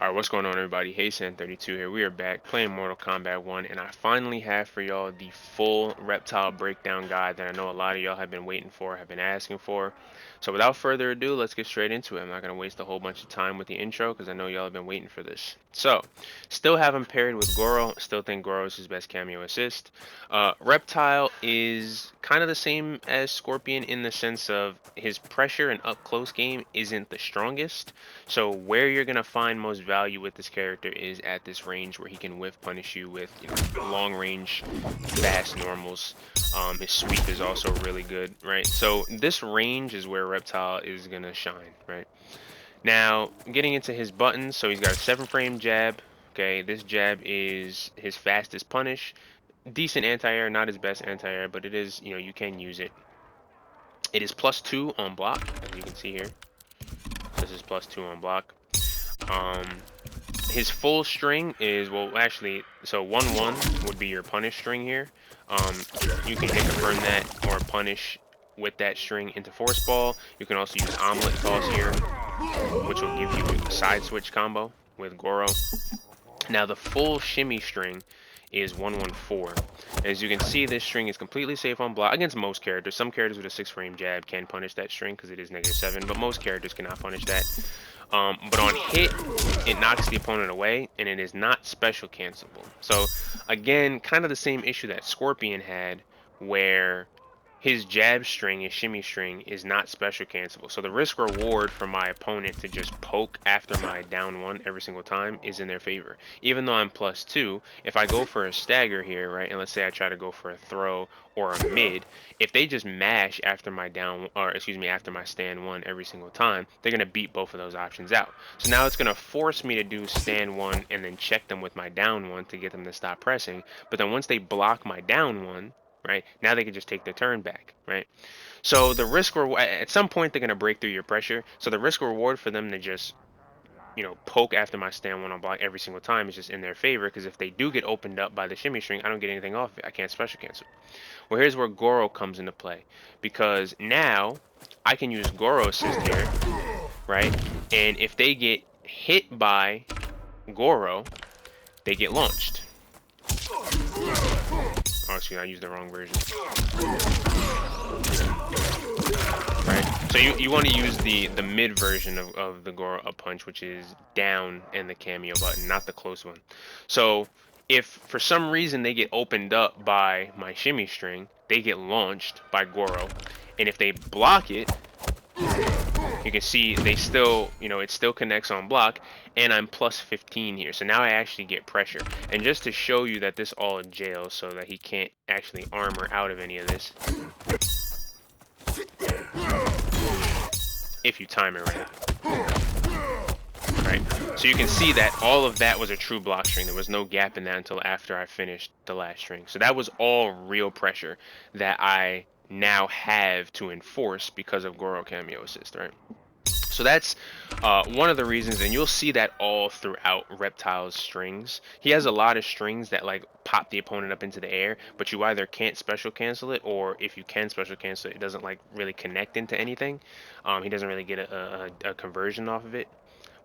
Alright, what's going on everybody? HeySan32 here. We are back playing Mortal Kombat 1, and I finally have for y'all the full Reptile breakdown guide that I know a lot of y'all have been waiting for, have been asking for. So without further ado, let's get straight into it. I'm not going to waste a whole bunch of time with the intro because I know y'all have been waiting for this. So, still have him paired with Goro. Still think Goro is his best cameo assist. Reptile is kind of the same as Scorpion in the sense of his pressure and up close game isn't the strongest. So where you're gonna find most value with this character is at this range where he can whiff punish you with, long range, fast normals. His sweep is also really good, right? So this range is where Reptile is gonna shine, right? Now, getting into his buttons, so he's got a 7-frame jab. Okay, this jab is his fastest punish. Decent anti-air, not his best anti-air, but it is, you can use it. It is +2 on block, as you can see here. This is +2 on block. His full string is, well, actually, so 1-1 would be your punish string here. You can hit confirm that or punish with that string into force ball. You can also use omelet toss here, which will give you a side switch combo with Goro. Now the full shimmy string is 1-1-4. As you can see, this string is completely safe on block against most characters. Some characters with a 6-frame jab can punish that string because it is -7, but most characters cannot punish that. But on hit, it knocks the opponent away, and it is not special cancelable. So again, kind of the same issue that Scorpion had, where his jab string, his shimmy string, is not special cancelable. So the risk reward for my opponent to just poke after my down one every single time is in their favor. Even though I'm +2, if I go for a stagger here, right, and let's say I try to go for a throw or a mid, if they just mash after my down, or excuse me, after my stand one every single time, they're gonna beat both of those options out. So now it's gonna force me to do stand one and then check them with my down one to get them to stop pressing. But then once they block my down one, right, now they can just take their turn back, right? So the risk reward, at some point they're going to break through your pressure. So the risk reward for them to just, poke after my stand one on block every single time is just in their favor, because if they do get opened up by the shimmy string, I don't get anything off it. I can't special cancel. Well, here's where Goro comes into play, because now I can use Goro assist here, right? And if they get hit by Goro, they get launched. Oh, excuse me, I used the wrong version. Right, so you want to use the mid version of the Goro up punch, which is down in the cameo button, not the close one. So if for some reason they get opened up by my shimmy string, they get launched by Goro, and if they block it, you can see they still, it still connects on block, and I'm +15 here. So now I actually get pressure. And just to show you that this all jails so that he can't actually armor out of any of this, if you time it right. So you can see that all of that was a true block string. There was no gap in that until after I finished the last string. So that was all real pressure that I now have to enforce because of Goro cameo assist, right? So that's one of the reasons, and you'll see that all throughout Reptile's strings. He has a lot of strings that like pop the opponent up into the air, but you either can't special cancel it, or if you can special cancel it, it doesn't like really connect into anything. He doesn't really get a conversion off of it.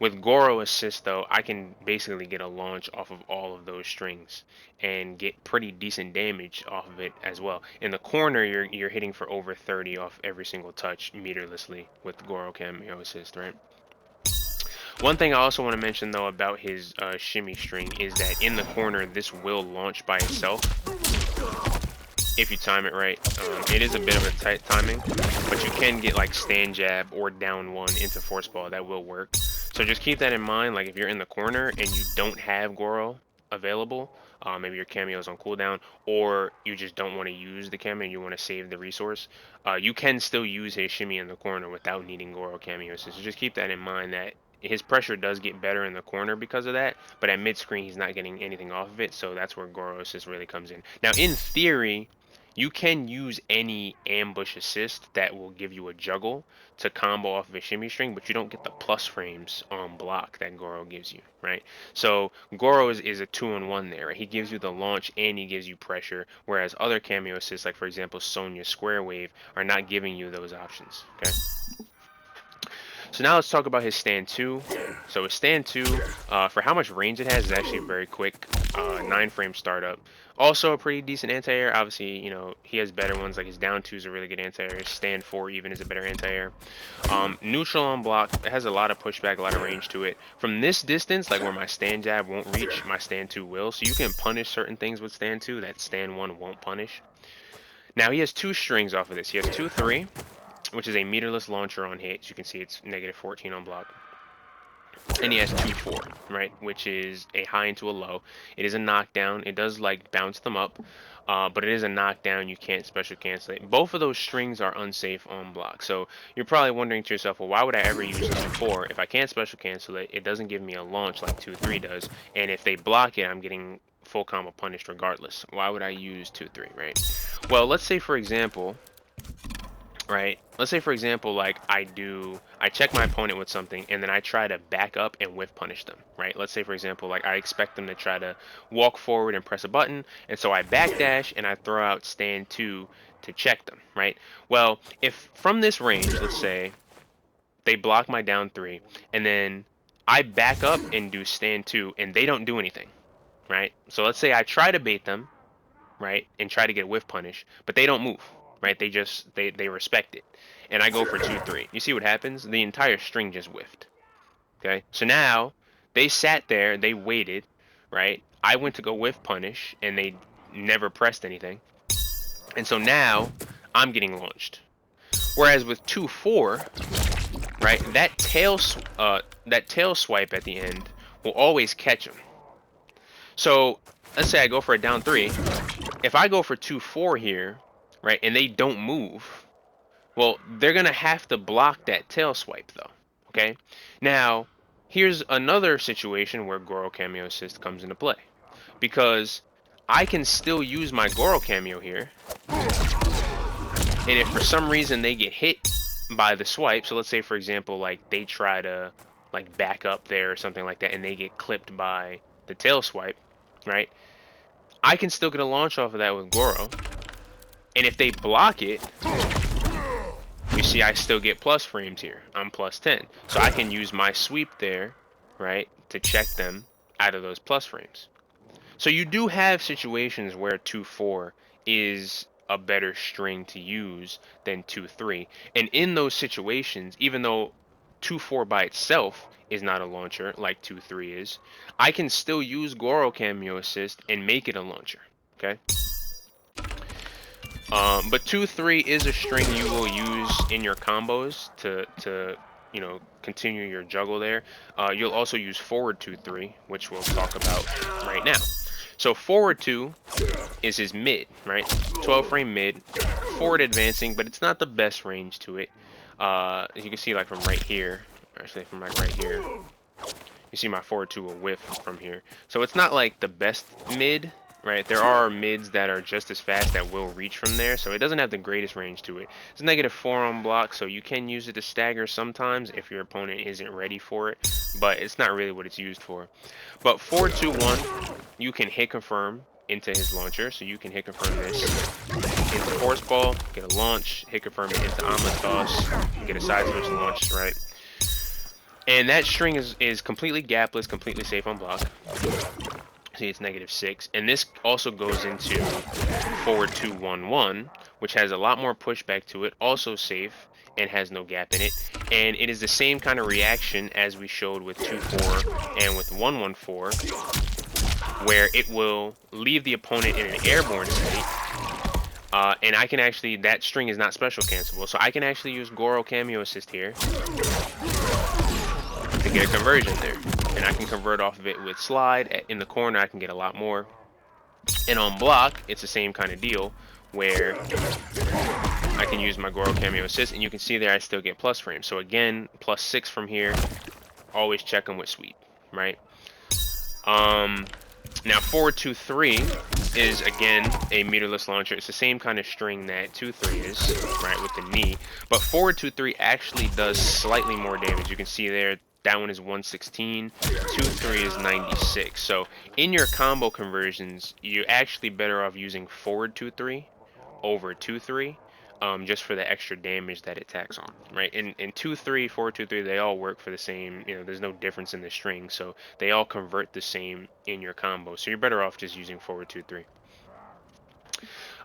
With Goro assist though, I can basically get a launch off of all of those strings and get pretty decent damage off of it as well. In the corner, you're hitting for over 30 off every single touch meterlessly with Goro cameo assist, right? One thing I also want to mention though about his shimmy string is that in the corner, this will launch by itself if you time it right. It is a bit of a tight timing, but you can get like stand jab or down one into force ball. That will work. So just keep that in mind. Like if you're in the corner and you don't have Goro available, maybe your cameo is on cooldown, or you just don't want to use the cameo and you want to save the resource, you can still use his shimmy in the corner without needing Goro cameo. So just keep that in mind, that his pressure does get better in the corner because of that, but at mid-screen he's not getting anything off of it, so that's where Goro assist really comes in. Now in theory, you can use any ambush assist that will give you a juggle to combo off of a shimmy string, but you don't get the plus frames on block that Goro gives you, right? So Goro is a 2-in-1 there, right? He gives you the launch and he gives you pressure, whereas other cameo assists, like for example Sonya's Square Wave, are not giving you those options, okay? So now let's talk about his stand 2. So his stand 2, for how much range it has, is actually very quick. 9-frame startup. Also a pretty decent anti-air. Obviously, you know, he has better ones, like his down 2 is a really good anti-air. His stand 4 even is a better anti-air. Neutral on block, it has a lot of pushback, a lot of range to it. From this distance, like where my stand jab won't reach, my stand 2 will. So you can punish certain things with stand 2 that stand 1 won't punish. Now he has 2 strings off of this. He has 2-3, which is a meterless launcher on hit. As you can see, it's -14 on block. And he has 2-4, right, which is a high into a low. It is a knockdown. It does like bounce them up, but it is a knockdown. You can't special cancel it. Both of those strings are unsafe on block. So you're probably wondering to yourself, well, why would I ever use 2-4 if I can't special cancel it? It doesn't give me a launch like 2-3 does, and if they block it, I'm getting full combo punished regardless. Why would I use 2-3, right? Well, let's say for example, right? Let's say for example, like I check my opponent with something and then I try to back up and whiff punish them, right? Let's say for example, like I expect them to try to walk forward and press a button, and so I backdash and I throw out stand 2 to check them, right? Well, if from this range, let's say they block my down 3 and then I back up and do stand 2 and they don't do anything, right? So let's say I try to bait them, right, and try to get whiff punish, but they don't move, right? They just they respect it, and I go for 2-3. You see what happens? The entire string just whiffed. Okay, so now they sat there, they waited, right? I went to go whiff punish, and they never pressed anything, and so now I'm getting launched. Whereas with 2-4, right, that tail swipe at the end will always catch them. So let's say I go for a down 3. If I go for 2-4 here, right, and they don't move, well, they're going to have to block that tail swipe, though, okay? Now, here's another situation where Goro Cameo Assist comes into play, because I can still use my Goro Cameo here, and if for some reason they get hit by the swipe, so let's say, for example, like, they try to, like, back up there or something like that, and they get clipped by the tail swipe, right? I can still get a launch off of that with Goro. And if they block it, you see I still get plus frames here. I'm plus 10. So I can use my sweep there, right, to check them out of those plus frames. So you do have situations where 2-4 is a better string to use than 2-3. And in those situations, even though 2-4 by itself is not a launcher like 2-3 is, I can still use Goro Cameo Assist and make it a launcher, okay? But 2-3 is a string you will use in your combos to you know, continue your juggle there. You'll also use forward 2-3, which we'll talk about right now. So forward 2 is his mid, right? 12-frame mid, forward advancing, but it's not the best range to it. As you can see, like from right here, actually from like right here, you see my forward 2 will whiff from here. So it's not like the best mid, right? There are mids that are just as fast that will reach from there, so it doesn't have the greatest range to it. It's -4 on block, so you can use it to stagger sometimes if your opponent isn't ready for it, but it's not really what it's used for. But forward 2-1, you can hit confirm into his launcher, so you can hit confirm this into force ball, get a launch, hit confirm it into omelet toss, get a side switch launch, right? And that string is completely gapless, completely safe on block. See, it's -6, and this also goes into forward 2-1-1, which has a lot more pushback to it, also safe and has no gap in it, and it is the same kind of reaction as we showed with 2-4 and with 1-1-4, where it will leave the opponent in an airborne state, and I can actually, that string is not special cancelable, so I can actually use Goro Cameo Assist here to get a conversion there. And I can convert off of it with slide. In the corner, I can get a lot more. And on block, it's the same kind of deal, where I can use my Goro Cameo Assist, and you can see there I still get plus frames. So again, +6 from here. Always check them with sweep, right? Now forward 2-3 is again a meterless launcher. It's the same kind of string that 2-3 is, right, with the knee. But forward 2-3 actually does slightly more damage. You can see there, that one is 116, 2-3 is 96. So in your combo conversions, you're actually better off using forward 2-3 over 2-3. just for the extra damage that it tacks on, right? In 2-3, 4-2-3, they all work for the same. There's no difference in the string, so they all convert the same in your combo. So you're better off just using forward 2-3.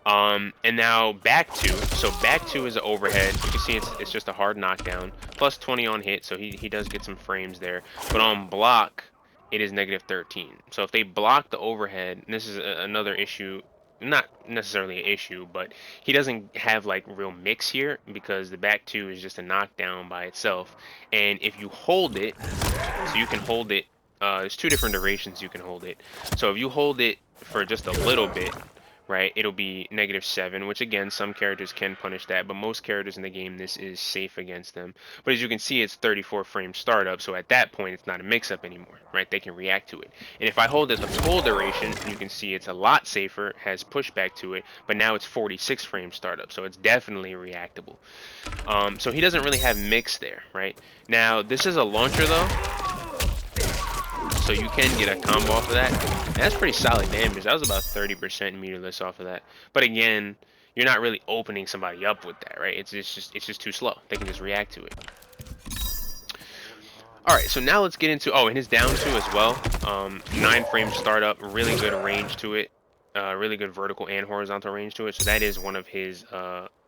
And now back 2. So back 2 is an overhead. You can see it's just a hard knockdown. Plus 20 on hit, so he does get some frames there. But on block, it is -13. So if they block the overhead, and this is another issue, not necessarily an issue, but he doesn't have like real mix here because the back 2 is just a knockdown by itself. And if you hold it, so you can hold it, there's 2 different durations you can hold it. So if you hold it for just a little bit, right, it'll be -7, which again, some characters can punish that, but most characters in the game, this is safe against them. But as you can see, it's 34 frame startup, so at that point, it's not a mix-up anymore, right? They can react to it. And if I hold it the full duration, you can see it's a lot safer, has pushback to it, but now it's 46 frame startup, so it's definitely reactable. So he doesn't really have mix there, right? Now, this is a launcher, though, so you can get a combo off of that. And that's pretty solid damage. That was about 30% meterless off of that. But again, you're not really opening somebody up with that, right? It's just too slow. They can just react to it. All right, so now let's get into and his down 2 as well. 9 frame startup, really good range to it. Really good vertical and horizontal range to it. So that is one of his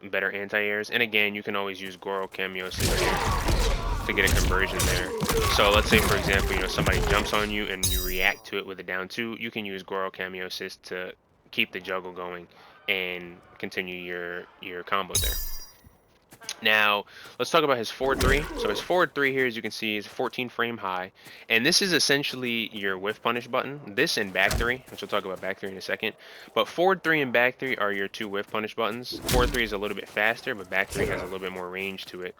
better anti-airs. And again, you can always use Goro cameo to get a conversion there. So let's say, for example, somebody jumps on you and you react to it with a down 2. You can use Goro cameo assist to keep the juggle going and continue your combo there. Now, let's talk about his forward 3. So his forward 3 here, as you can see, is 14 frame high. And this is essentially your whiff punish button. This and back 3, which we'll talk about back 3 in a second. But forward 3 and back 3 are your 2 whiff punish buttons. Forward 3 is a little bit faster, but back 3 has a little bit more range to it.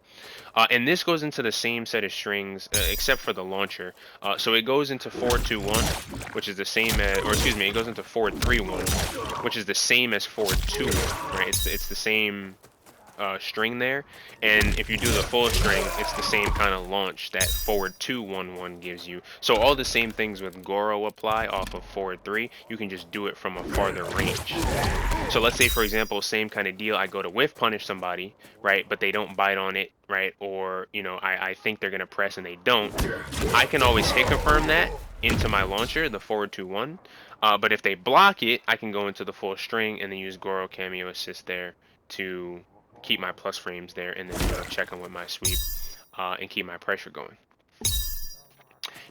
And this goes into the same set of strings, except for the launcher. So it goes into forward 2-1, which is the same as, or excuse me, it goes into forward 3-1, which is the same as forward 2-1, right? It's the same string there, and if you do the full string, it's the same kind of launch that forward 2-1-1 gives you. So all the same things with Goro apply off of forward 3. You can just do it from a farther range. So let's say, for example, same kind of deal, I go to whiff punish somebody, right, but they don't bite on it, right, or I think they're gonna press and they don't. I can always hit confirm that into my launcher, the forward 2-1, but if they block it, I can go into the full string and then use Goro cameo assist there to keep my plus frames there, and then check them with my sweep and keep my pressure going.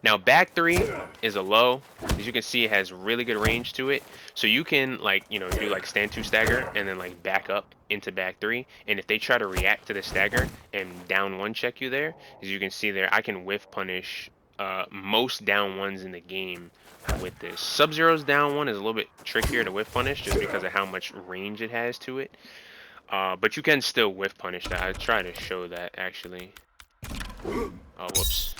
Now back 3 is a low. As you can see, it has really good range to it, so you can do like stand 2 stagger and then like back up into back 3, and if they try to react to the stagger and down 1 check you there, as you can see there, I can whiff punish most down 1s in the game with this. Sub-Zero's down 1 is a little bit trickier to whiff punish just because of how much range it has to it. But you can still whiff punish that. I try to show that actually. Oh, whoops.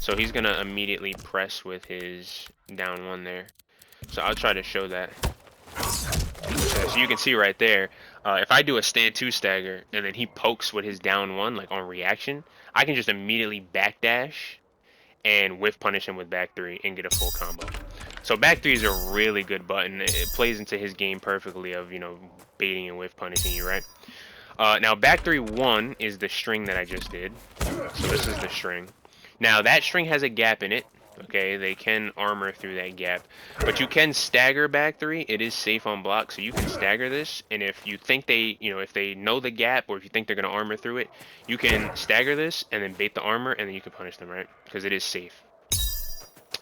So he's gonna immediately press with his down 1 there. So I'll try to show that. So you can see right there, if I do a stand 2 stagger and then he pokes with his down 1, like on reaction, I can just immediately backdash and whiff punish him with back 3 and get a full combo. So back 3 is a really good button. It plays into his game perfectly of, baiting and whiff punishing you, right? Now back 3-1 is the string that I just did. So this is the string. Now that string has a gap in it. Okay, they can armor through that gap, but you can stagger back 3. It is safe on block, so you can stagger this, and if you think they, if they know the gap, or if you think they're going to armor through it, you can stagger this and then bait the armor, and then you can punish them, right? Because it is safe.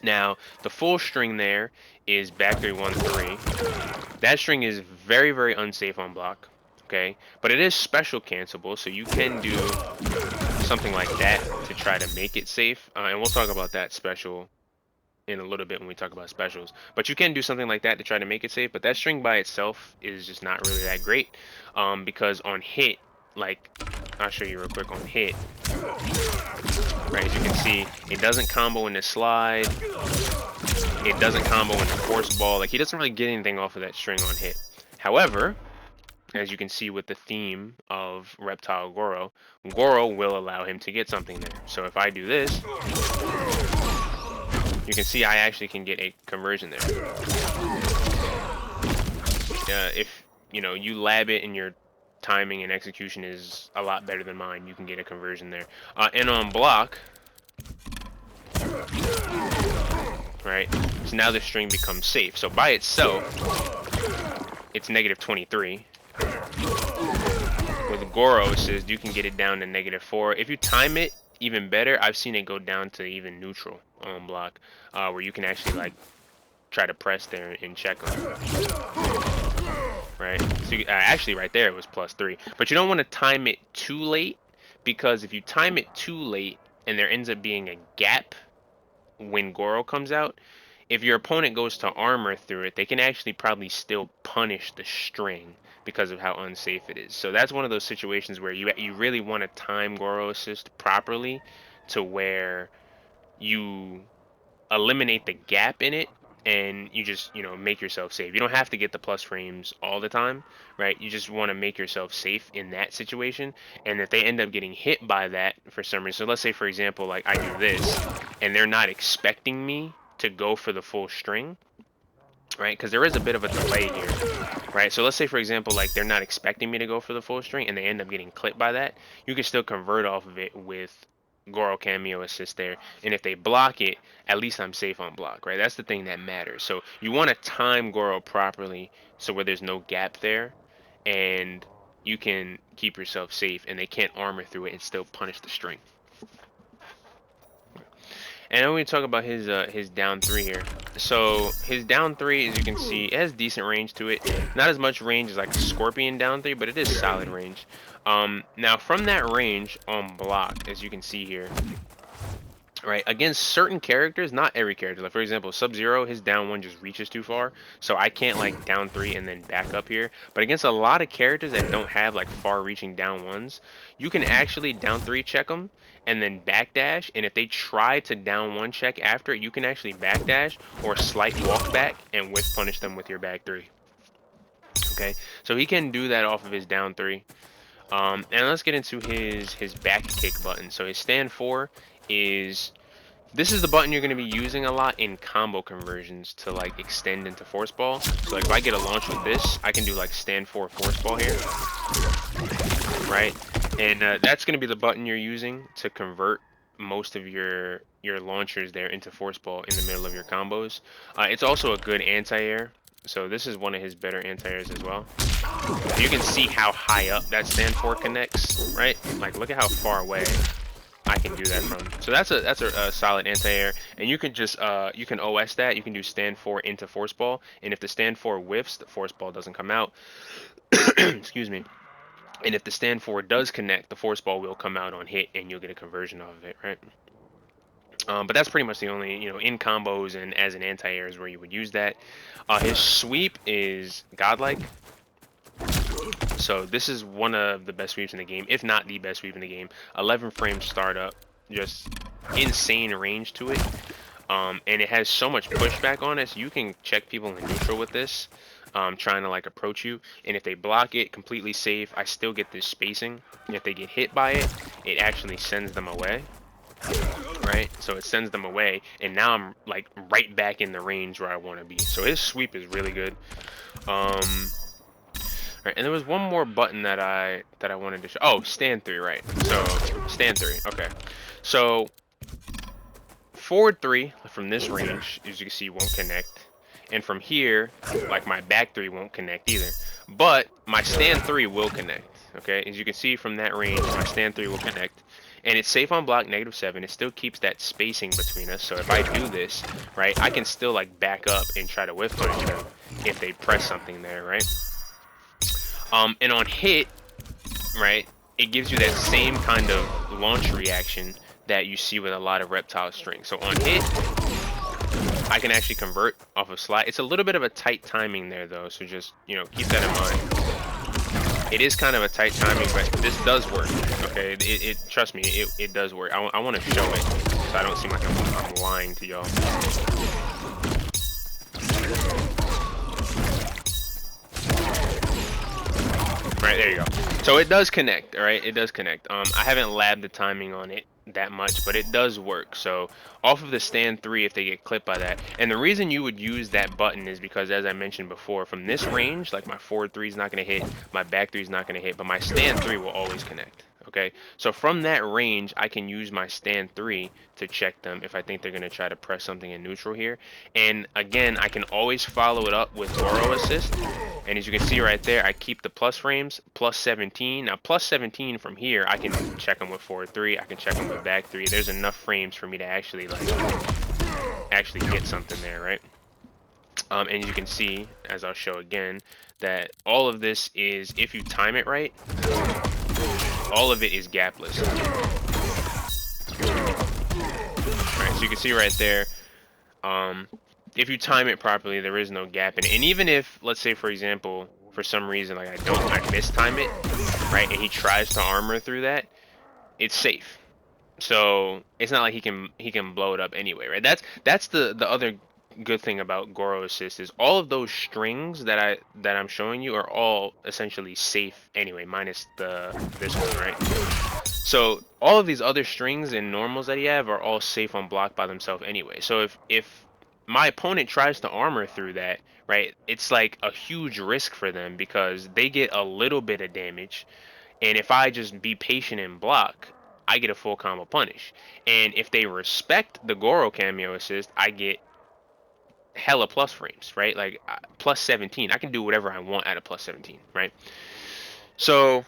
Now, the full string there is back 3-1-3. That string is very, very unsafe on block, okay? But it is special cancelable, so you can do something like that to try to make it safe. And we'll talk about that special in a little bit when we talk about specials. But you can do something like that to try to make it safe. But that string by itself is just not really that great, because on hit, like, I'll show you real quick on hit. Right, as you can see, it doesn't combo in the slide. It doesn't combo in the force ball. Like, he doesn't really get anything off of that string on hit. However, as you can see with the theme of Reptile Goro, Goro will allow him to get something there. So if I do this, you can see I actually can get a conversion there. if you know you lab it and your timing and execution is a lot better than mine, you can get a conversion there. And on block, right? So now the string becomes safe. So by itself, it's -23. With Goro assist, you can get it down to -4. If you time it even better, I've seen it go down to even neutral on block, where you can actually like try to press there and check them. Right? So you, actually, right there it was +3. But you don't want to time it too late, because if you time it too late and there ends up being a gap when Goro comes out, if your opponent goes to armor through it, they can actually probably still punish the string because of how unsafe it is. So that's one of those situations where you really want to time Goro assist properly to where you eliminate the gap in it and you just, you know, make yourself safe. You don't have to get the plus frames all the time, right? You just want to make yourself safe in that situation. And if they end up getting hit by that for some reason, so let's say for example, like I do this and they're not expecting me to go for the full string, right? Because there is a bit of a delay here, right? So let's say for example, like they're not expecting me to go for the full string and they end up getting clipped by that, you can still convert off of it with Goro cameo assist there, and if they block it, at least I'm safe on block, right? That's the thing that matters. So you want to time Goro properly so where there's no gap there, and you can keep yourself safe, and they can't armor through it and still punish the string. And then we talk about his down 3 here. So his down 3, as you can see, it has decent range to it. Not as much range as like a Scorpion down 3, but it is solid range. Now from that range on block, as you can see here, right, against certain characters, not every character. Like for example, Sub-Zero, his down 1 just reaches too far, so I can't like down 3 and then back up here. But against a lot of characters that don't have like far-reaching down 1s, you can actually down 3 check them and then backdash. And if they try to down 1 check after, you can actually backdash or slight walk back and whiff punish them with your back 3. Okay, so he can do that off of his down 3. And let's get into his back kick button. So his stand 4 is, this is the button you're going to be using a lot in combo conversions to like extend into force ball. So like if I get a launch with this, I can do like stand 4 force ball here, right? And that's going to be the button you're using to convert most of your launchers there into force ball in the middle of your combos. It's also a good anti-air. So this is one of his better anti-airs as well. You can see how high up that stand 4 connects, right? Like look at how far away I can do that from. So that's a solid anti-air, and you can just you can OS that. You can do stand 4 into force ball, and if the stand 4 whiffs, the force ball doesn't come out. Excuse me. And if the stand 4 does connect, the force ball will come out on hit, and you'll get a conversion off of it, right? But that's pretty much the only, you know, in combos and as an anti-air is where you would use that. His sweep is godlike. So this is one of the best sweeps in the game, if not the best sweep in the game. 11 frames startup, just insane range to it. And it has so much pushback on it, so you can check people in neutral with this, trying to like approach you. And if they block it, completely safe. I still get this spacing. And if they get hit by it, it actually sends them away. Right, so it sends them away, and now I'm like right back in the range where I want to be. So his sweep is really good. Right, and there was one more button that I wanted to show. Oh, stand 3, right? So stand 3. Okay, so forward 3 from this range, as you can see, won't connect, and from here, like my back 3 won't connect either. But my stand 3 will connect. Okay, as you can see from that range, my stand 3 will connect. And it's safe on block -7. It still keeps that spacing between us. So if I do this, right, I can still like back up and try to whiff punish them if they press something there, right? And on hit, right, it gives you that same kind of launch reaction that you see with a lot of Reptile strings. So on hit, I can actually convert off of slide. It's a little bit of a tight timing there though, so just, you know, keep that in mind. It is kind of a tight timing, but this does work. Okay, it trust me, it does work. I want to show it so I don't seem like I'm lying to y'all. Right, there you go. So it does connect, all right? It does connect. I haven't labbed the timing on it that much, but it does work. So off of the stand 3, if they get clipped by that, and the reason you would use that button is because, as I mentioned before, from this range, like my forward 3 is not going to hit, my back 3 is not going to hit, but my stand 3 will always connect. Okay, so from that range, I can use my stand 3 to check them if I think they're going to try to press something in neutral here. And again, I can always follow it up with Goro assist. And as you can see right there, I keep the plus frames, plus 17. Now, plus 17 from here, I can check them with forward 3. I can check them with back 3. There's enough frames for me to actually, like, actually get something there, right? And you can see, as I'll show again, that all of this is, if you time it right, all of it is gapless. Alright, so you can see right there, if you time it properly, there is no gap in it. And even if, let's say for example, for some reason, like I mistime it, right, and he tries to armor through that, it's safe. So it's not like he can blow it up anyway, right? That's the other good thing about Goro assist is all of those strings that I'm showing you are all essentially safe anyway, minus this one, right? So all of these other strings and normals that he have are all safe on block by themselves anyway. So if my opponent tries to armor through that, right, it's like a huge risk for them because they get a little bit of damage, and if I just be patient and block, I get a full combo punish. And if they respect the Goro cameo assist, I get hella plus frames, right? Like plus 17. I can do whatever I want at a plus 17, right? So,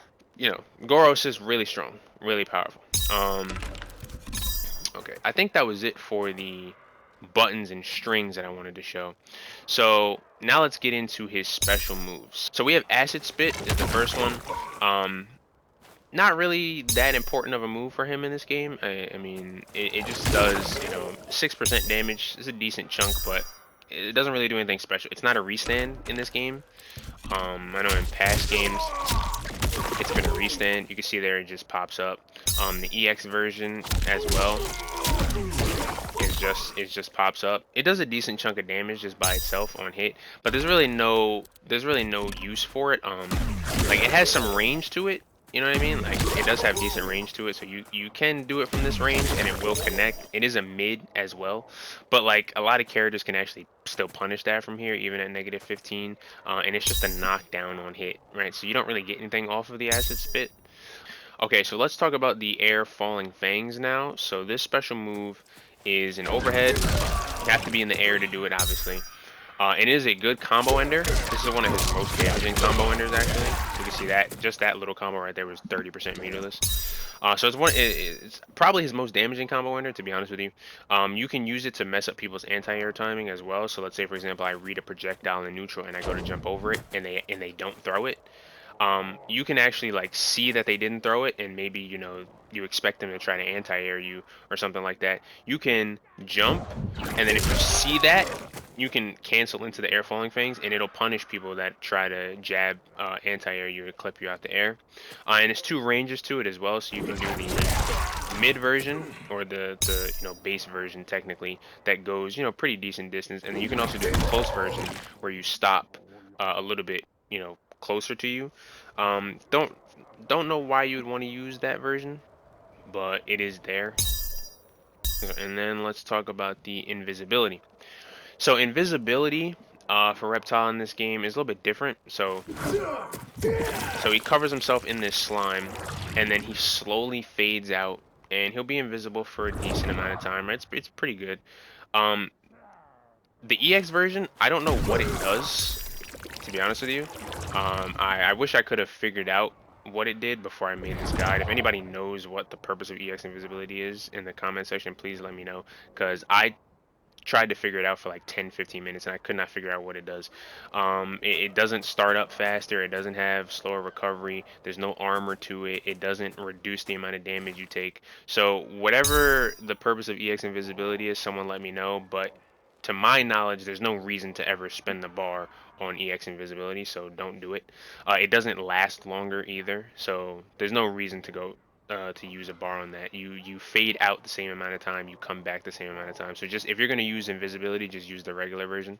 Goro assist really strong, really powerful. Okay, I think that was it for the buttons and strings that I wanted to show. So now let's get into his special moves. So we have Acid Spit is the first one. Not really that important of a move for him in this game. I mean, it just does, 6% damage. It's a decent chunk, but it doesn't really do anything special. It's not a restand in this game. I know in past games, it's been a restand. You can see there it just pops up. The EX version as well it just pops up. It does a decent chunk of damage just by itself on hit, but there's really no use for it. Like it has some range to it. You know what I mean? Like it does have decent range to it, so you can do it from this range and it will connect. It is a mid as well, but like a lot of characters can actually still punish that from here, even at negative 15. And it's just a knockdown on hit, right? So you don't really get anything off of the Acid Spit. Okay, so let's talk about the Air Falling Fangs now. So this special move is an overhead. You have to be in the air to do it, obviously. It is a good combo ender. This is one of his most damaging combo enders, actually. You can see that. Just that little combo right there was 30% meterless. So it's probably his most damaging combo ender, to be honest with you. You can use it to mess up people's anti-air timing as well. So let's say, for example, I read a projectile in neutral and I go to jump over it, and they don't throw it. You can actually like see that they didn't throw it, and maybe you expect them to try to anti-air you or something like that. You can jump, and then if you see that, you can cancel into the Air Falling Fangs, and it'll punish people that try to jab anti-air you or clip you out the air. And there's two ranges to it as well, so you can do the mid version or the base version technically that goes pretty decent distance, and then you can also do the close version where you stop a little bit closer to you. Don't know why you would want to use that version, but it is there. And then let's talk about the invisibility. So invisibility for Reptile in this game is a little bit different. So he covers himself in this slime, and then he slowly fades out, and he'll be invisible for a decent amount of time. Right? It's pretty good. The EX version, I don't know what it does, to be honest with you. I wish I could have figured out what it did before I made this guide. If anybody knows what the purpose of EX invisibility is in the comment section, please let me know, because I tried to figure it out for like 10-15 minutes and I could not figure out what it does. It doesn't start up faster, it doesn't have slower recovery, there's no armor to it, it doesn't reduce the amount of damage you take. So whatever the purpose of EX invisibility is, someone let me know, but to my knowledge, there's no reason to ever spend the bar on EX invisibility, so don't do it. It doesn't last longer either, so there's no reason to go to use a bar on that. You fade out the same amount of time, you come back the same amount of time. So just if you're gonna use invisibility, just use the regular version.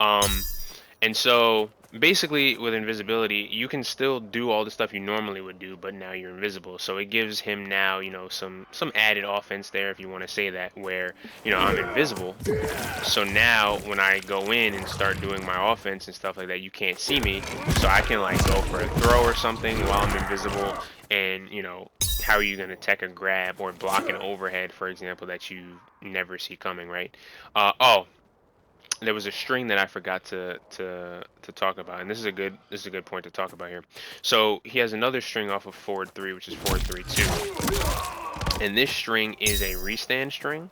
Um, And so basically with invisibility, you can still do all the stuff you normally would do, but now you're invisible. So it gives him now, you know, some added offense there, if you want to say that, where, you know, I'm invisible. So now when I go in and start doing my offense and stuff like that, you can't see me. So I can like go for a throw or something while I'm invisible. And, you know, how are you going to tech a grab or block an overhead, for example, that you never see coming, right? Oh, there was a string that I forgot to talk about, and this is a good point to talk about here. So he has another string off of forward 3, which is forward 3 2, and this string is a restand string,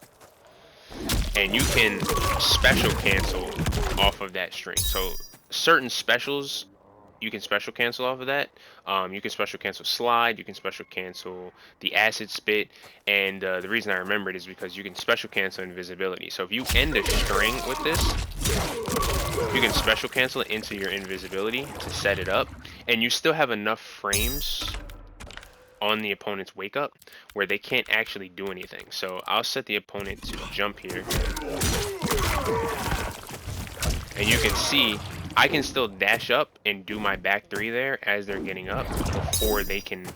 and you can special cancel off of that string. So certain specials you can special cancel off of that. You can special cancel slide, you can special cancel the acid spit, and the reason I remember it is because you can special cancel invisibility. So if you end a string with this, you can special cancel it into your invisibility to set it up, and you still have enough frames on the opponent's wake up where they can't actually do anything. So I'll set the opponent to jump here, and you can see I can still dash up and do my back 3 there as they're getting up before they can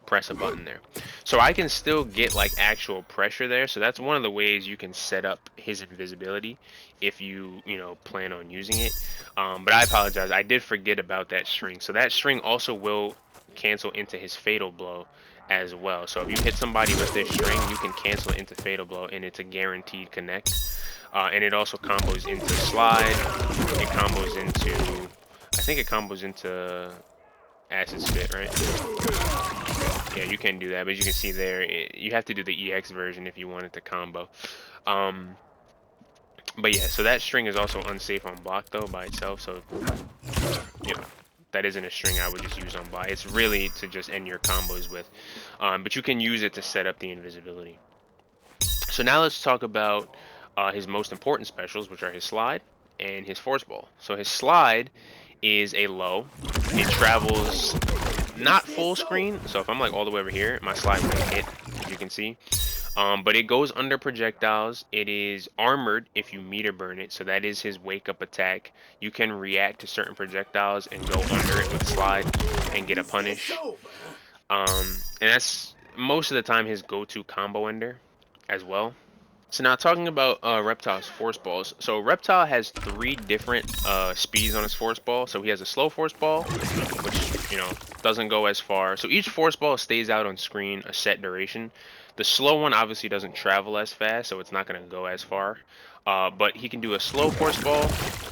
press a button there. So I can still get like actual pressure there. So that's one of the ways you can set up his invisibility if you know, plan on using it. But I apologize, I did forget about that string. So that string also will cancel into his fatal blow as well. So if you hit somebody with this string, you can cancel it into fatal blow, and it's a guaranteed connect. And it also combos into slide. It combos into, I think it combos into acid spit, right? Yeah, you can do that, but you can see there, you have to do the EX version if you want it to combo. But yeah, so that string is also unsafe on block though by itself. So, you know, that isn't a string I would just use on block. It's really to just end your combos with. But you can use it to set up the invisibility. So now let's talk about his most important specials, which are his slide and his force ball. So his slide is a low. It travels not full screen. So if I'm like all the way over here, my slide won't hit, as you can see. But it goes under projectiles. It is armored if you meter burn it. So that is his wake up attack. You can react to certain projectiles and go under it with slide and get a punish. And that's most of the time his go-to combo ender as well. So now talking about Reptile's force balls. So Reptile has 3 different speeds on his force ball. So he has a slow force ball, which, you know, doesn't go as far. So each force ball stays out on screen a set duration. The slow one obviously doesn't travel as fast, so it's not going to go as far. But he can do a slow force ball.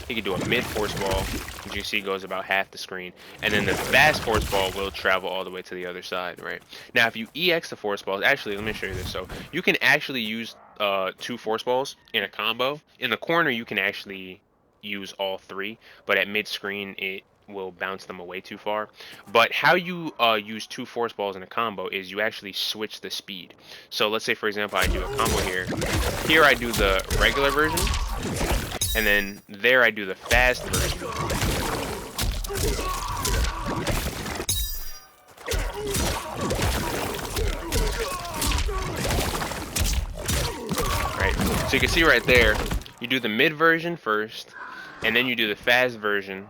He can do a mid force ball, which you see goes about half the screen. And then the fast force ball will travel all the way to the other side, right? Now, if you EX the force balls, actually, let me show you this. So you can actually use 2 force balls in a combo. In the corner, you can actually use all 3, but at mid screen, it will bounce them away too far. But how you use 2 force balls in a combo is you actually switch the speed. So let's say, for example, I do a combo here. Here I do the regular version, and then there I do the fast version. Right, so you can see right there, you do the mid version first, and then you do the fast version.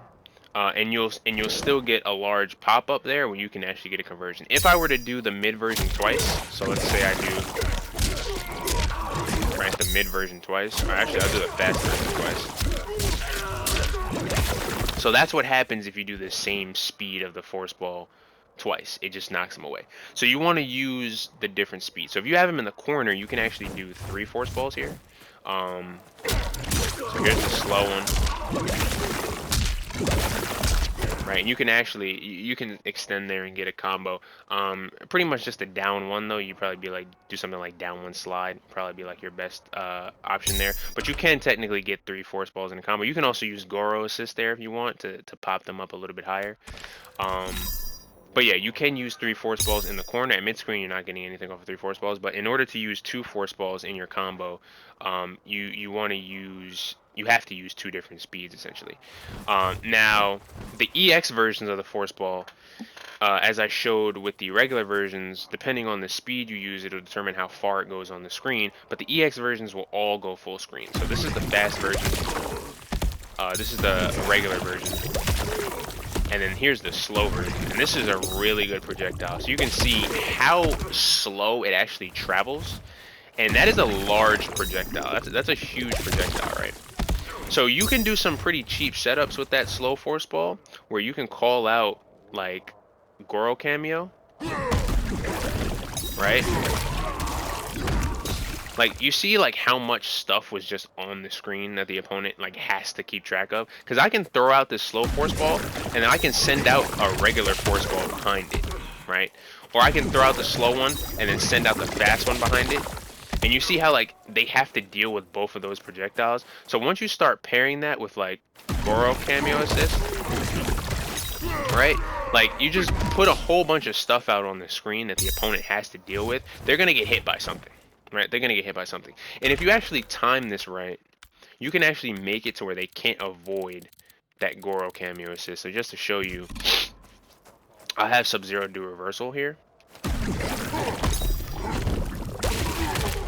And you'll still get a large pop up there when you can actually get a conversion. If I were to do the mid version twice, so let's say I do the mid version twice, or actually I'll do the fast version twice. So that's what happens if you do the same speed of the force ball twice. It just knocks them away. So you want to use the different speeds. So if you have them in the corner, you can actually do 3 force balls here. So here's the slow one. Right, and you can actually, you can extend there and get a combo. Pretty much just a down 1 though. You probably be like, do something like down 1 slide, probably be like your best option there. But you can technically get 3 force balls in a combo. You can also use Goro assist there if you want to pop them up a little bit higher. But yeah, you can use 3 force balls in the corner. At mid-screen, you're not getting anything off of 3 force balls. But in order to use 2 force balls in your combo, you want to use, you have to use 2 different speeds, essentially. Now, the EX versions of the force ball, as I showed with the regular versions, depending on the speed you use, it'll determine how far it goes on the screen. But the EX versions will all go full screen. So this is the fast version. This is the regular version, and then here's the slow version. And this is a really good projectile. So you can see how slow it actually travels, and that is a large projectile. That's a huge projectile, right? So you can do some pretty cheap setups with that slow force ball, where you can call out like Goro cameo, right? Like, you see like how much stuff was just on the screen that the opponent like has to keep track of. Because I can throw out this slow force ball, and then I can send out a regular force ball behind it, right? Or I can throw out the slow one and then send out the fast one behind it. And you see how like they have to deal with both of those projectiles. So once you start pairing that with like Goro cameo assist, right? Like, you just put a whole bunch of stuff out on the screen that the opponent has to deal with. They're gonna get hit by something. Right, they're gonna get hit by something. And if you actually time this right, you can actually make it to where they can't avoid that Goro cameo assist. So just to show you, I have Sub-Zero do reversal here.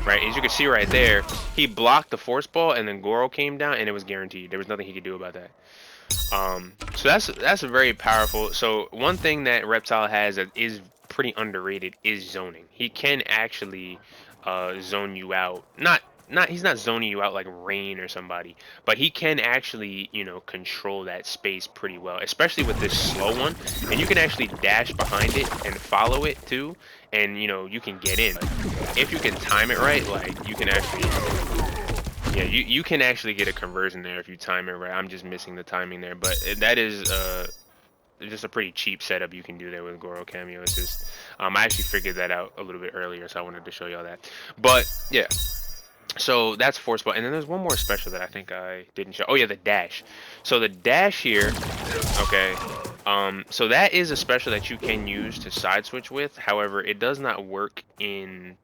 Right, as you can see right there, he blocked the force ball and then Goro came down and it was guaranteed. There was nothing he could do about that. So that's a very powerful. So one thing that Reptile has that is pretty underrated is zoning. He can actually zone you out. He's not zoning you out like Rain or somebody, but he can actually, you know, control that space pretty well, especially with this slow one. And you can actually dash behind it and follow it too, and you know, you can get in. If you can time it right, like you can actually, yeah, you can actually get a conversion there if you time it right. I'm just missing the timing there, but that is just a pretty cheap setup you can do there with Goro cameo assist. I actually figured that out a little bit earlier, so I wanted to show y'all that. But yeah, so that's force ball, and then there's one more special that I think I didn't show. Oh yeah, the dash. So the dash here, okay. So that is a special that you can use to side switch with. However, it does not work in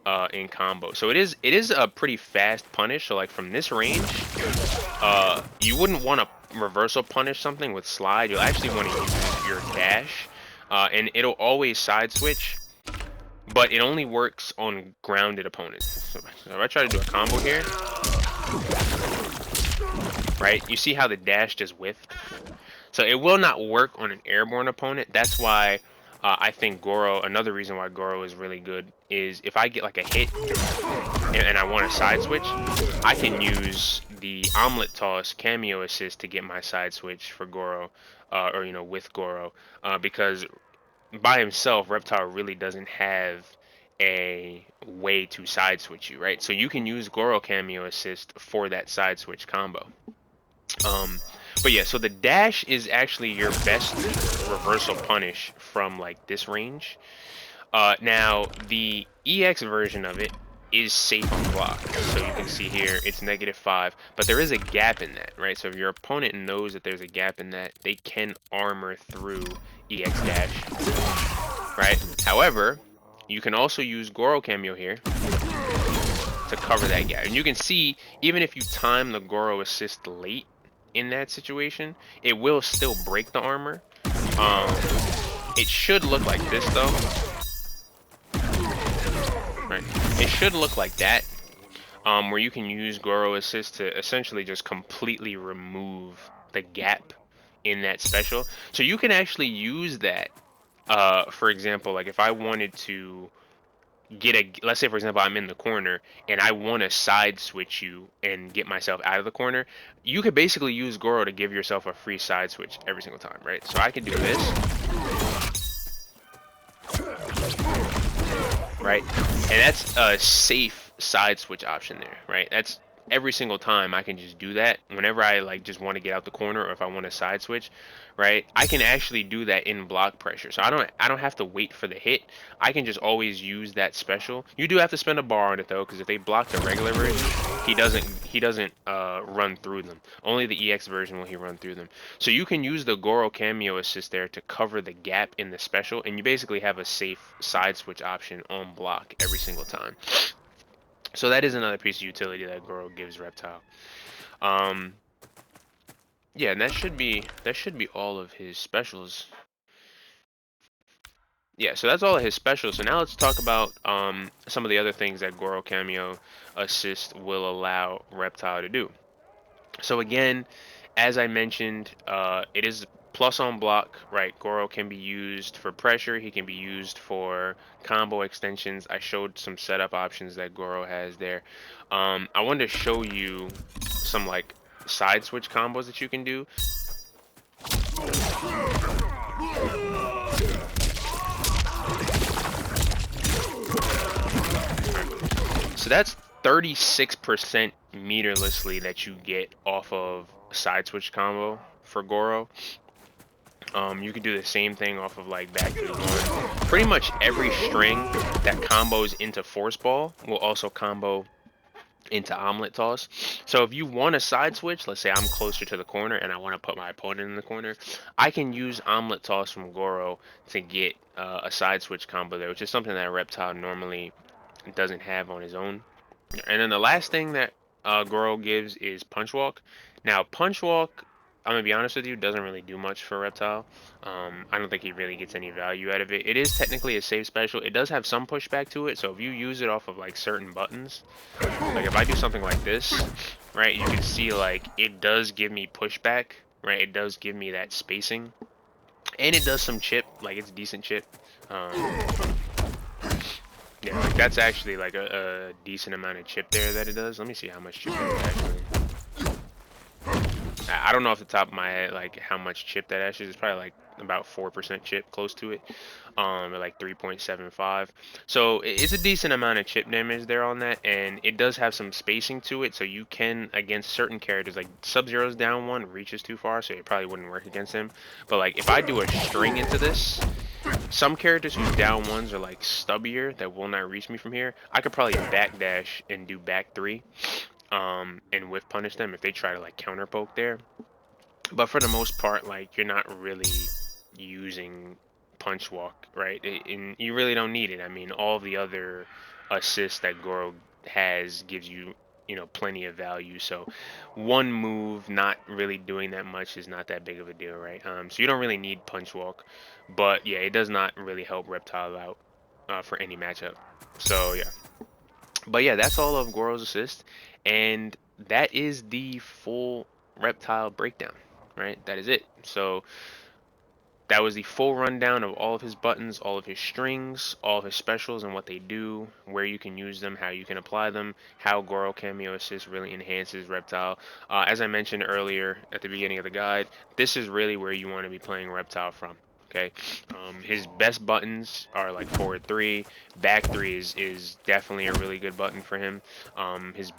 combo. So it is a pretty fast punish. So like from this range, you wouldn't want to reversal punish something with slide. You'll actually want to use your dash, and it'll always side switch, but it only works on grounded opponents. So if I try to do a combo here, right? You see how the dash just whiffed? So it will not work on an airborne opponent. That's why I think Goro, another reason why Goro is really good is if I get like a hit and I want to side switch, I can use the omelet toss cameo assist to get my side switch for Goro, or you know, with Goro, because by himself, Reptile really doesn't have a way to side switch you, right? So you can use Goro cameo assist for that side switch combo. But yeah, so the dash is actually your best reversal punish from like this range. Now the EX version of it is safe on block. So you can see here it's -5, but there is a gap in that, right? So if your opponent knows that there's a gap in that, they can armor through EX dash, right? However, you can also use Goro cameo here to cover that gap. And you can see, even if you time the Goro assist late in that situation, it will still break the armor. It should look like this though. Right. It should look like that, where you can use Goro assist to essentially just completely remove the gap in that special. So you can actually use that, for example, like if I wanted to get let's say for example I'm in the corner and I want to side switch you and get myself out of the corner, you could basically use Goro to give yourself a free side switch every single time, right? So I can do this, right? And that's a safe side switch option there, right? That's every single time I can just do that whenever I like just want to get out the corner, or if I want to side switch, right? I can actually do that in block pressure. So I don't have to wait for the hit. I can just always use that special. You do have to spend a bar on it though, because if they block the regular version, he doesn't run through them. Only the EX version will he run through them. So you can use the Goro cameo assist there to cover the gap in the special, and you basically have a safe side switch option on block every single time. So that is another piece of utility that Goro gives Reptile. Yeah, and that should be all of his specials. Yeah, so that's all of his specials. So now let's talk about some of the other things that Goro cameo assist will allow Reptile to do. So again, as I mentioned, it is plus on block, right? Goro can be used for pressure. He can be used for combo extensions. I showed some setup options that Goro has there. I wanted to show you some like side switch combos that you can do. So that's 36% meterlessly that you get off of a side switch combo for Goro. You can do the same thing off of like back to one. Pretty much every string that combos into force ball will also combo into omelet toss. So if you want a side switch, let's say I'm closer to the corner and I want to put my opponent in the corner, I can use omelet toss from Goro to get a side switch combo there, which is something that Reptile normally doesn't have on his own. And then the last thing that Goro gives is punch walk. Now punch walk, I'm gonna be honest with you, doesn't really do much for Reptile. I don't think he really gets any value out of it. It is technically a safe special. It does have some pushback to it, so if you use it off of like certain buttons, like if I do something like this, right, you can see like it does give me pushback, right? It does give me that spacing, and it does some chip, like it's decent chip. Um, yeah, like that's actually like a decent amount of chip there that it does. Let me see how much chip it is actually. I don't know off the top of my head like how much chip that actually is. It's probably like about 4% chip, close to it, at like 3.75. So it's a decent amount of chip damage there on that, and it does have some spacing to it, so you can, against certain characters, like Sub-Zero's down one reaches too far, so it probably wouldn't work against him. But like if I do a string into this, some characters whose down ones are like stubbier that will not reach me from here, I could probably backdash and do back three, and whiff punish them if they try to like counter poke there. But for the most part, like you're not really using punch walk, right? And you really don't need it. I mean, all the other assists that Goro has gives you, you know, plenty of value. So one move not really doing that much is not that big of a deal, right? So you don't really need punch walk, but yeah, it does not really help Reptile out for any matchup. So yeah, but yeah, that's all of Goro's assist, and that is the full Reptile breakdown, right? That is it. So that was the full rundown of all of his buttons, all of his strings, all of his specials and what they do, where you can use them, how you can apply them, how Goro Cameo Assist really enhances Reptile. As I mentioned earlier at the beginning of the guide, this is really where you want to be playing Reptile from. Okay, his best buttons are like forward three, back three is definitely a really good button for him. His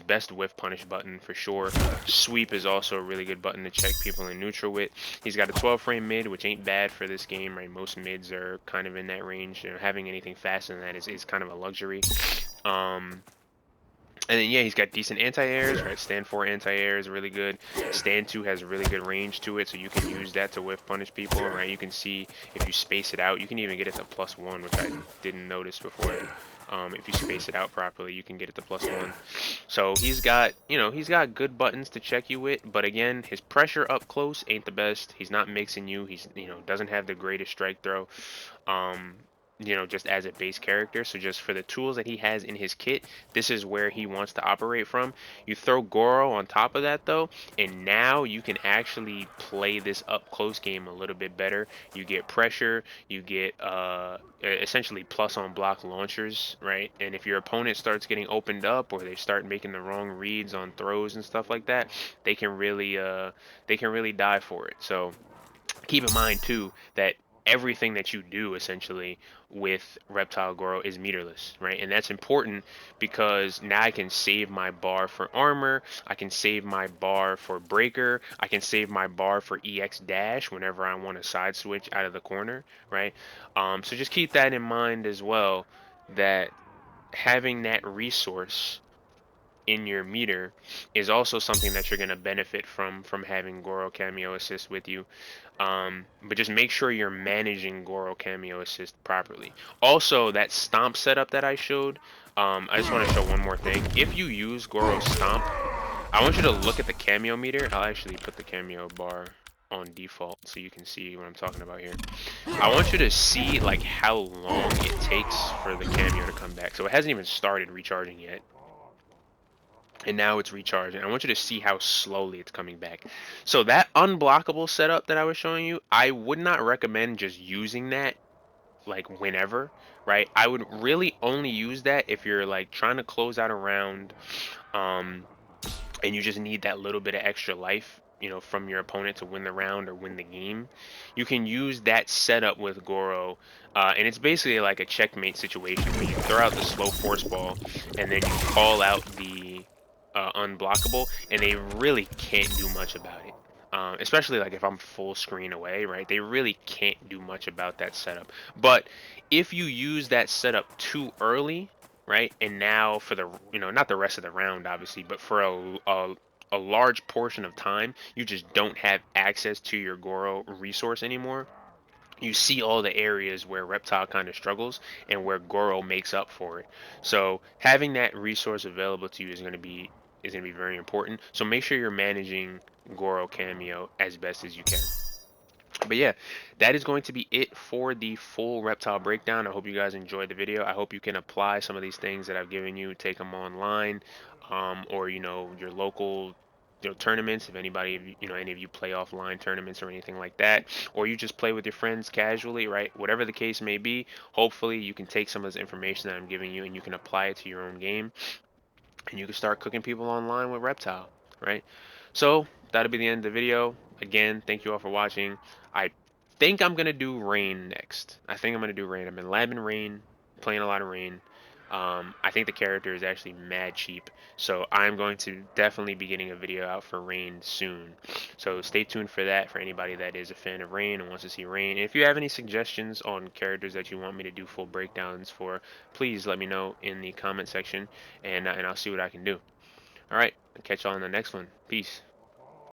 best whiff punish button for sure. Sweep is also a really good button to check people in neutral with. He's got a 12 frame mid, which ain't bad for this game, right? Most mids are kind of in that range. You know, having anything faster than that is kind of a luxury. And then yeah, he's got decent anti-airs, right? Stand 4 anti-air is really good. Stand 2 has really good range to it, so you can use that to whiff punish people, right? You can see if you space it out, you can even get it to +1, which I didn't notice before. If you space it out properly, you can get it to +1. So he's got, you know, he's got good buttons to check you with, but again, his pressure up close ain't the best. He's not mixing you. He's, you know, doesn't have the greatest strike throw. You know, just as a base character. So just for the tools that he has in his kit, this is where he wants to operate from. You throw Goro on top of that though, and now you can actually play this up close game a little bit better. You get pressure, you get essentially plus on block launchers, right? And if your opponent starts getting opened up or they start making the wrong reads on throws and stuff like that, they can really die for it. So keep in mind too that everything that you do essentially with Reptile Goro is meterless, right? And that's important because now I can save my bar for armor, I can save my bar for breaker, I can save my bar for EX dash whenever I want to side switch out of the corner, right? So just keep that in mind as well, that having that resource in your meter is also something that you're going to benefit from having Goro Cameo Assist with you. But just make sure you're managing Goro Cameo Assist properly. Also, that stomp setup that I showed, I just want to show one more thing. If you use Goro Stomp, I want you to look at the cameo meter. I'll actually put the cameo bar on default so you can see what I'm talking about here. I want you to see like how long it takes for the cameo to come back. So it hasn't even started recharging yet. and now it's recharging. I want you to see how slowly it's coming back. So that unblockable setup that I was showing you, I would not recommend just using that like whenever, right? I would really only use that if you're like trying to close out a round, um, and you just need that little bit of extra life, from your opponent to win the round or win the game. You can use that setup with Goro, and it's basically like a checkmate situation where you throw out the slow force ball and then you call out the unblockable, and they really can't do much about it. Especially like if I'm full screen away, right? They really can't do much about that setup. But if you use that setup too early, right? And now for the, not the rest of the round, obviously, but for a large portion of time, you just don't have access to your Goro resource anymore. You see all the areas where Reptile kind of struggles and where Goro makes up for it. So having that resource available to you is going to be very important. So make sure you're managing Goro cameo as best as you can. But yeah, that is going to be it for the full Reptile breakdown. I hope you guys enjoyed the video. I hope you can apply some of these things that I've given you, take them online, or your local tournaments. If anybody, any of you play offline tournaments or anything like that, or you just play with your friends casually, right? Whatever the case may be, hopefully you can take some of this information that I'm giving you and you can apply it to your own game, and you can start cooking people online with Reptile, right? So that'll be the end of the video. Again, thank you all for watching. I think I'm gonna do Rain next. I think I'm gonna do Rain. I've been labbing Rain, playing a lot of Rain. I think the character is actually mad cheap, so I'm going to definitely be getting a video out for Rain soon. So stay tuned for that for anybody that is a fan of Rain and wants to see Rain. And if you have any suggestions on characters that you want me to do full breakdowns for, please let me know in the comment section, and I'll see what I can do. All right, I'll catch y'all in the next one. Peace.